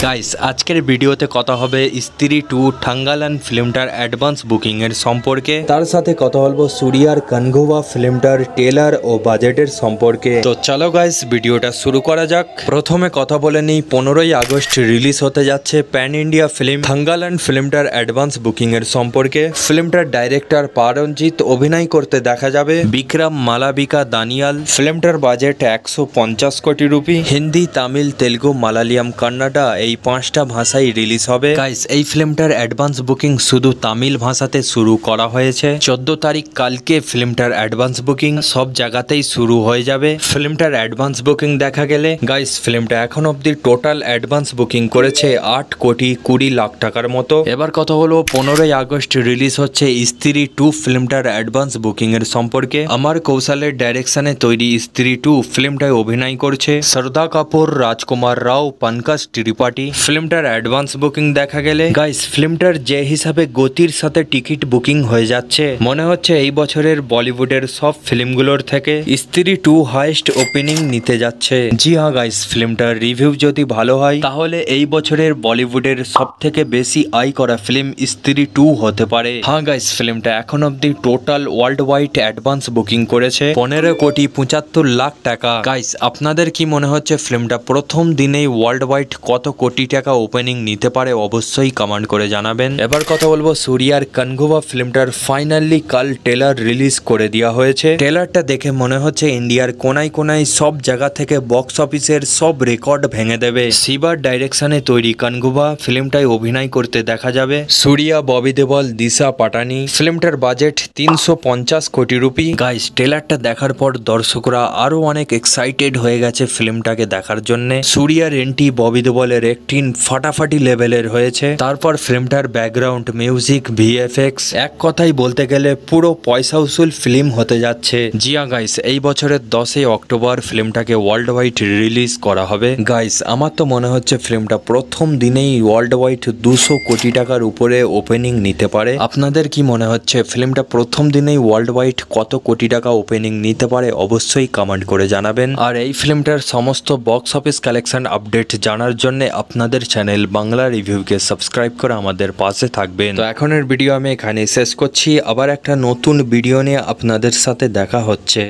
Guys আজকের ভিডিওতে কথা হবে স্ত্রী 2 থাঙ্গালান ফিল্মটার অ্যাডভান্স বুকিং এর সম্পর্কে, তার সাথে কথা বলবো সুরিয়ার কানঘোবা ফিল্মটার ট্রেলার ও বাজেটের সম্পর্কে। তো চলো গাইস ভিডিওটা শুরু করা যাক। প্রথমে কথা বলে নিই 15ই আগস্ট রিলিজ হতে যাচ্ছে প্যান ইন্ডিয়া ফিল্ম থাঙ্গালান ফিল্মটার অ্যাডভান্স বুকিং এর সম্পর্কে। ফিল্মটার ডাইরেক্টর পারঞ্জিত অভিনয় করতে দেখা যাবে বিক্রম মালাবিকা দানিয়াল। ফিল্মটার বাজেট 150 কোটি রুপি। হিন্দি, তামিল, তেলুগু, মালায়ালাম, কান্নাডা এই 5টা ভাষায় রিলিজ হবে। গাইস এই ফিল্মটার অ্যাডভান্স বুকিং শুধু তামিল ভাষাতে শুরু করা হয়েছে। 14 তারিখ কালকে ফিল্মটার অ্যাডভান্স বুকিং সব জায়গাতেই শুরু হয়ে যাবে। ফিল্মটার অ্যাডভান্স বুকিং দেখা গেলে গাইস ফিল্মটা এখন অব্দি টোটাল অ্যাডভান্স বুকিং করেছে 8 কোটি 20 লাখ টাকার মতো। এবার কথা হলো 15ই আগস্ট রিলিজ হচ্ছে স্ত্রী 2 ফিল্মটার অ্যাডভান্স বুকিং এর সম্পর্কে। আমার কৌশলের ডাইরেকশনে তৈরি স্ত্রী 2 ফিল্মটায় অভিনয় করছে শ্রদ্ধা কাপুর, রাজকুমার রাও, পঙ্কজ ত্রিপাঠী। ফিল্মটার অ্যাডভান্স বুকিং দেখা গেলে গাইস ফিল্মটার যে হিসাবে গতির সাথে টিকিট বুকিং হয়ে যাচ্ছে, মনে হচ্ছে এই বছরের বলিউডের সব ফিল্মগুলোর থেকে স্ত্রী 2 হাইয়েস্ট ওপেনিং নিতে যাচ্ছে। জি হ্যাঁ গাইস, ফিল্মটার রিভিউ যদি ভালো হয় তাহলে এই বছরের বলিউডের সব থেকে বেশি আয় করা ফিল্ম স্ত্রী 2 হতে পারে। হ্যাঁ গাইস, ফিল্মটা এখন অব্দি total world wide advance booking করেছে 15 কোটি 75 লাখ টাকা। গাইস আপনাদের কি মনে হচ্ছে ফিল্মটা প্রথম দিনেই ওয়ার্ল্ড ওয়াইড কত কোটি টাকা ওপেনিং নিতে পারে? অবশ্যই কমেন্ট করে জানাবেন। এবার কথা বলবো সুরিয়ার কানঘোবা ফিল্মটার ফাইনালি কাল ট্রেলার রিলিজ করে দেওয়া হয়েছে। ট্রেলারটা দেখে মনে হচ্ছে ইন্ডিয়ার কোনায় কোনায় সব জায়গা থেকে বক্স অফিসের সব রেকর্ড ভেঙে দেবে। শিবার ডাইরেকশনে তৈরি কানঘোবা ফিল্মটায় অভিনয় করতে দেখা যাবে সুরিয়া, ববি দেওল, দিশা পাটানি। ফিল্মটার বাজেট 350 কোটি রুপি। গাইস ট্রেলারটা দেখার পর দর্শকরা আরো অনেক এক্সাইটেড হয়ে গেছে ফিল্মটাকে দেখার জন্য। সুরিয়ার এন্ট্রি, ববি দেওলের অ্যাক্টিং ফাটাফাটি লেভেলের হয়েছে। তারপর ফিল্মটার ব্যাকগ্রাউন্ড মিউজিক, ভিএফএক্স, এক কথাই বলতে গেলে পুরো পয়সা উসুল ফিল্ম হতে যাচ্ছে। জিয়া গাইস এই বছরের 10ই অক্টোবর ফিল্মটাকে ওয়ার্ল্ড ওয়াইড রিলিজ করা হবে। গাইস আমার তো মনে হচ্ছে ফিল্মটা প্রথম দিনেই ওয়ার্ল্ড ওয়াইড 200 কোটি টাকার উপরে ওপেনিং নিতে পারে। আপনাদের কি মনে হচ্ছে ফিল্মটা প্রথম দিনেই ওয়ার্ল্ড ওয়াইড কত কোটি টাকা ওপেনিং নিতে পারে? অবশ্যই কমেন্ট করে জানাবেন। আর এই ফিল্মটার সমস্ত বক্স অফিস কালেকশন আপডেট জানার জন্য আপনাদের চ্যানেল বাংলা রিভিউকে সাবস্ক্রাইব করে আমাদের পাশে থাকবেন। তো এখনের ভিডিও আমি এখানে শেষ করছি। আবার একটা নতুন ভিডিও নিয়ে আপনাদের সাথে দেখা হচ্ছে।